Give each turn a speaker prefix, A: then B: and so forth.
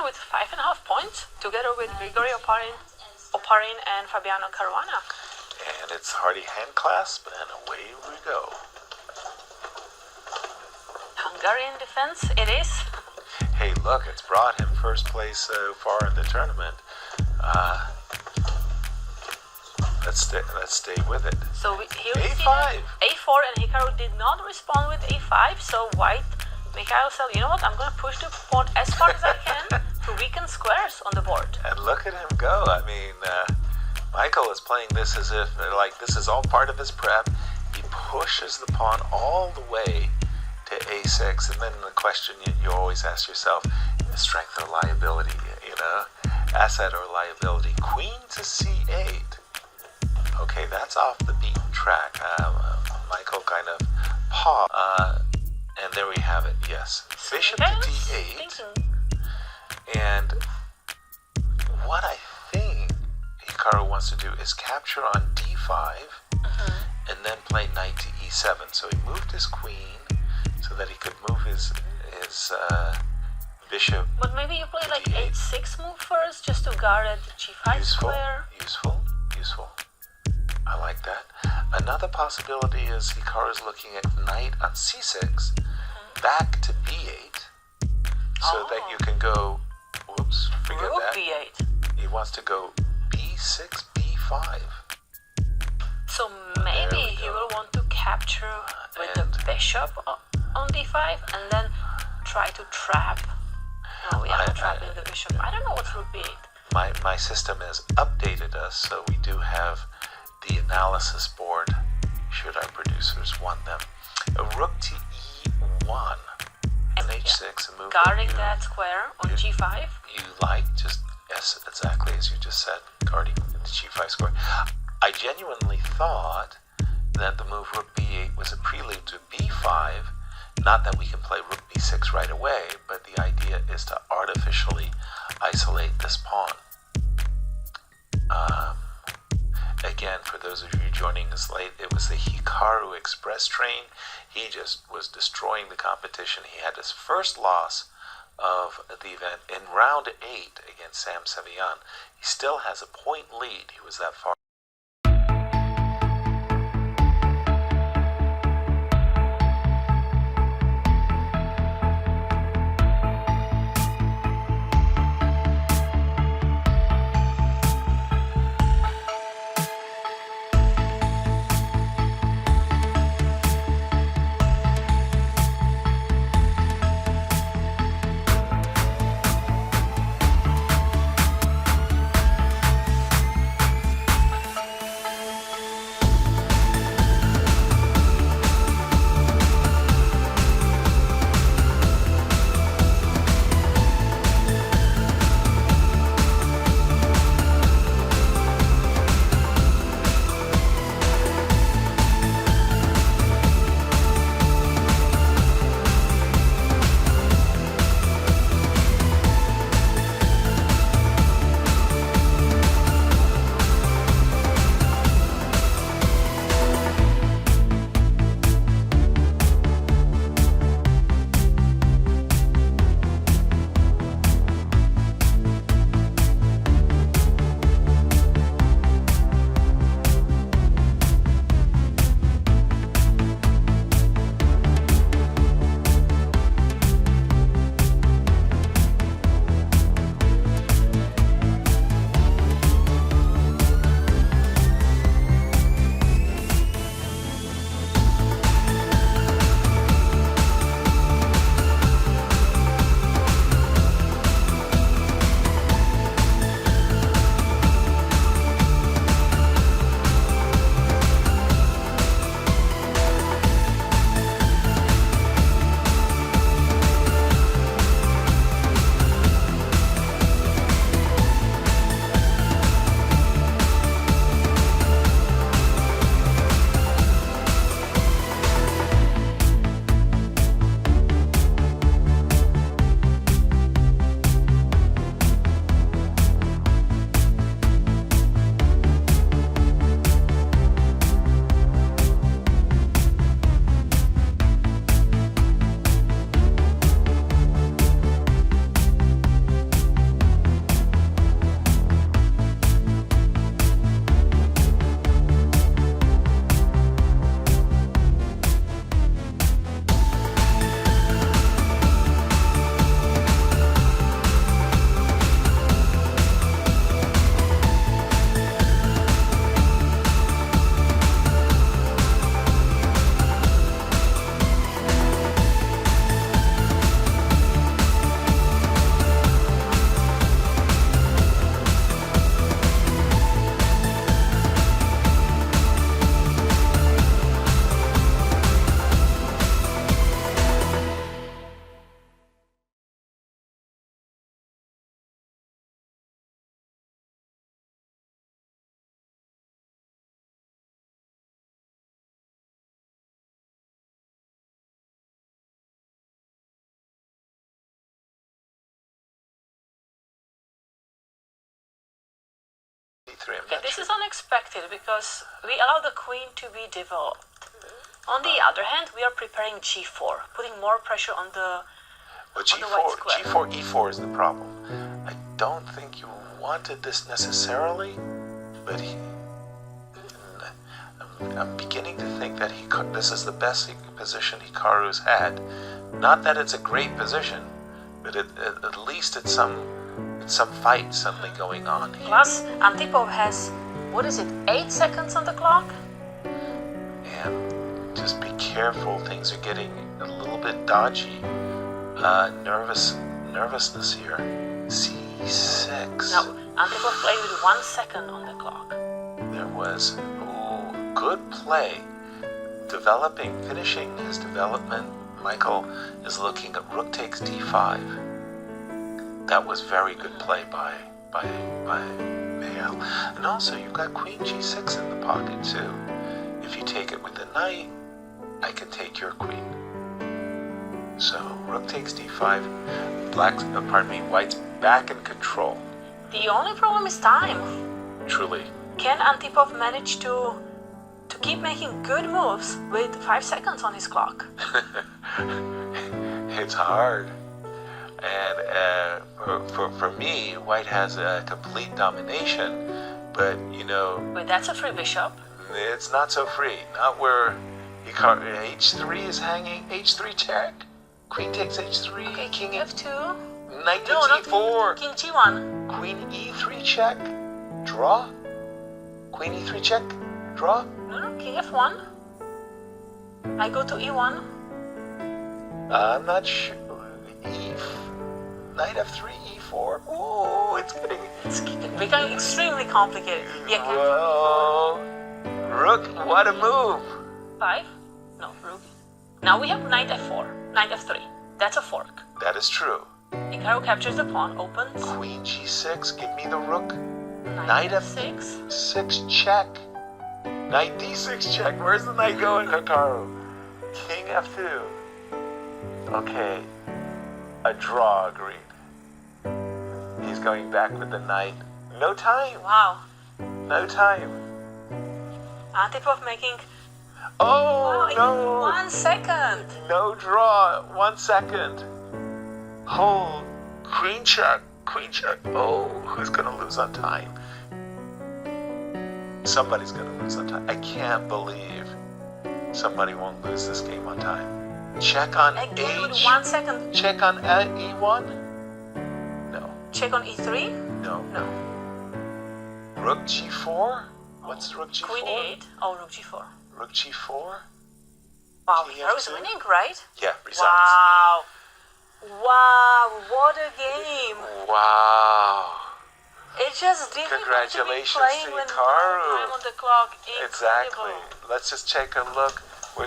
A: with 5.5 points, together with Grigory Oparin and Fabiano Caruana.
B: And it's Hardy hand clasp, and away we go.
A: Hungarian defense it is.
B: Hey, look, it's brought him first place so far in the tournament. Let's stay with it.
A: So here we see
B: A5.
A: A4, and Hikaru did not respond with A5, so white, Mikhail said, you know what, I'm going to push the pawn as far as I can to weaken squares on the board.
B: And look at him go. I mean, Michael is playing this as if, like, this is all part of his prep. He pushes the pawn all the way to A6, and then the question you always ask yourself, strength or liability, you know, asset or liability. Queen to C8. Okay, that's off the beaten track. Michael kind of paused, and there we have it, yes. Bishop to D8. And what I think Hikaru wants to do is capture on D5, and then play knight to E7. So he moved his queen so that he could move his bishop.
A: But maybe you play like
B: D8.
A: H6 move first, just to guard at G5 square.
B: Useful. I like that. Another possibility is Hikaru's looking at knight on C6, back to B8, so that you can go, whoops, forget
A: Rook
B: that.
A: B8.
B: He wants to go B6, B5.
A: So maybe he will want to capture with the bishop on D5, and then try to trap. No, we are not trapping the bishop. I don't know what's Rook B8.
B: My system has updated us, so we do have the analysis board, should our producers want them. A rook to E1, and H6, and move.
A: Guarding that square on G5.
B: You like, just, yes, exactly as you just said, guarding the G5 square. I genuinely thought that the move rook B8 was a prelude to B5, not that we can play rook B6 right away, but the idea is to artificially isolate this pawn. Again, for those of you joining us late, it was the Hikaru Express train. He just was destroying the competition. He had his first loss of the event in round 8 against Sam Sevian. He still has a point lead. He was that far. f3. I'm
A: Okay,
B: not
A: this
B: sure.
A: is unexpected because we allow the queen to be developed. On the other hand, we are preparing g4, putting more pressure on the
B: Well,
A: on the white square.
B: G4, E4 is the problem. I don't think you wanted this necessarily, but I'm beginning to think that this is the best position Hikaru's had. Not that it's a great position, but at least it's some fight suddenly going on here.
A: Plus, Antipov has, 8 seconds on the clock?
B: And just be careful, things are getting a little bit dodgy. Nervousness here. C6.
A: Now, Antipov played with 1 second on the clock.
B: There was good play. Finishing his development. Michael is looking at rook takes d5. That was very good play by Mikhail. And also, you've got queen g6 in the pocket too. If you take it with the knight, I can take your queen. So rook takes d5. White's back in control.
A: The only problem is time.
B: Truly.
A: Can Antipov manage to keep making good moves with 5 seconds on his clock?
B: It's hard. And for me, White has a complete domination, but
A: But that's a free bishop.
B: it's not so free. Not where h3 is hanging. h3 check. Queen takes h3.
A: Okay,
B: King
A: f2.
B: Knight to
A: No, not
B: d4.
A: King g1.
B: Queen e3 check. Draw. Queen e3 check. Draw.
A: No, King f1. I go to e1.
B: I'm not sure. Knight f3, e4. Ooh, it's
A: Becoming extremely complicated. Yeah,
B: Whoa. Rook, what a move.
A: 5? No, rook. Now we have knight f4, knight f3. That's a fork.
B: That is true.
A: Hikaru captures the pawn, opens.
B: Queen g6, give me the rook.
A: Knight
B: f6
A: f6.
B: check. Knight d6 check. Where's the knight going, Hikaru? King f2. Okay. A draw agreed. He's going back with the knight. No time.
A: Wow.
B: No time.
A: Antipov making.
B: Oh,
A: in
B: no.
A: 1 second.
B: No draw. 1 second. Oh, queen check. Queen check. Oh, who's going to lose on time? Somebody's going to lose on time. I can't believe somebody won't lose this game on time. Check on
A: Again with
B: H.
A: 1 second.
B: Check on E1? No.
A: Check on e3?
B: No.
A: No.
B: Rook G4? What's rook G4?
A: Queen e8. Oh, rook g4.
B: Rook G4?
A: Wow,
B: King
A: Hikaru's
B: F2?
A: winning, right?
B: Yeah, resigns.
A: Wow. Wow, what a game.
B: Wow.
A: It's just difficult
B: Congratulations
A: to be playing
B: to
A: when
B: Hikaru.
A: time on the clock.
B: Exactly.
A: Incredible.
B: Let's just take a look